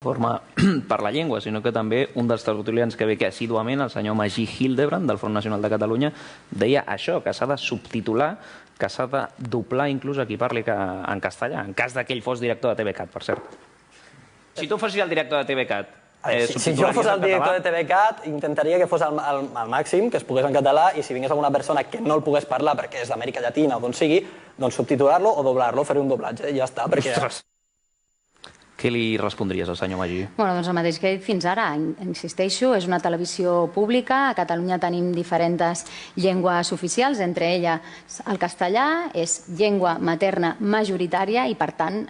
forma per la llengua, sinó que també un dels tertulians que ve aquí assíduament, el senyor Magí Hildebrand, del Front Nacional de Catalunya, deia això, que s'ha de subtitular, que s'ha de doblar inclús a qui parli en castellà, en cas que ell fos director de TVCAT, per cert. Si tu fossis el director de TVCAT, si jo fos el director de TVCAT, intentaria que fos el màxim, que es pogués en català, i si vingués alguna persona que no el pogués parlar perquè és d'Amèrica Llatina o d'on sigui, doncs subtitular-lo o doblar-lo, fer un doblatge, i ja està, perquè... Què li respondries al senyor Magí? Bueno, doncs el mateix que he dit fins ara. Insisteixo, és una televisió pública. A Catalunya tenim diferents llengües oficials, entre elles el castellà, és llengua materna majoritària i, per tant,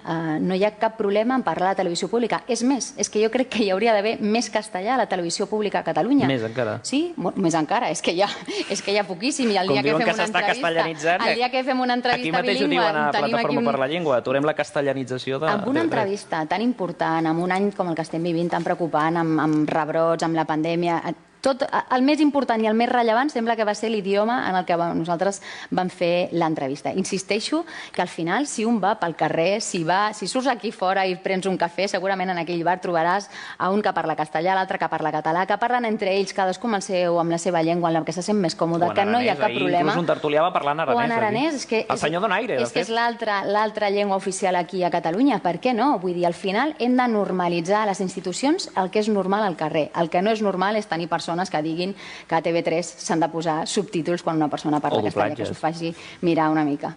no hi ha cap problema en parlar a la televisió pública. És més, és que jo crec que hi hauria d'haver més castellà a la televisió pública a Catalunya. Més encara? Sí, més encara. És que hi ha poquíssim. I el dia que fem una entrevista, el dia que fem una entrevista bilingüe, aquí mateix ho diuen a Plataforma per la Llengua. Aturem la castellanització de... Amb una entrevista tan important, amb un any com el que estem vivint, tan preocupant, amb rebrots, amb la pandèmia... Tot el més important i el més rellevant sembla que va ser l'idioma en el que nosaltres vam fer l'entrevista. Insisteixo que al final, si un va pel carrer, si surts aquí fora i prens un cafè, segurament en aquell bar trobaràs a un que parla castellà, l'altre que parla català, que parlen entre ells, cadascú amb la seva llengua, en la que se sent més còmode, que no hi ha cap problema. Inclús un tertulià va parlar en aranès. O en aranès. El senyor Donaire, és que és l'altra llengua oficial aquí a Catalunya. Per què no? Vull dir, al final hem de normalitzar a les institucions el que és normal al carrer. El que no és normal és tenir persones que diguin que a TV3 s'han de posar subtítols quan una persona parla castellà, que s'ho faci mirar una mica.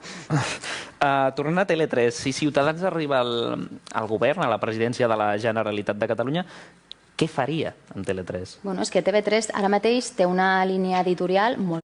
Tornant a Tele3, si Ciutadans arriba al govern, a la presidència de la Generalitat de Catalunya, què faria en Tele3? Bueno, és que TV3 ara mateix té una línia editorial molt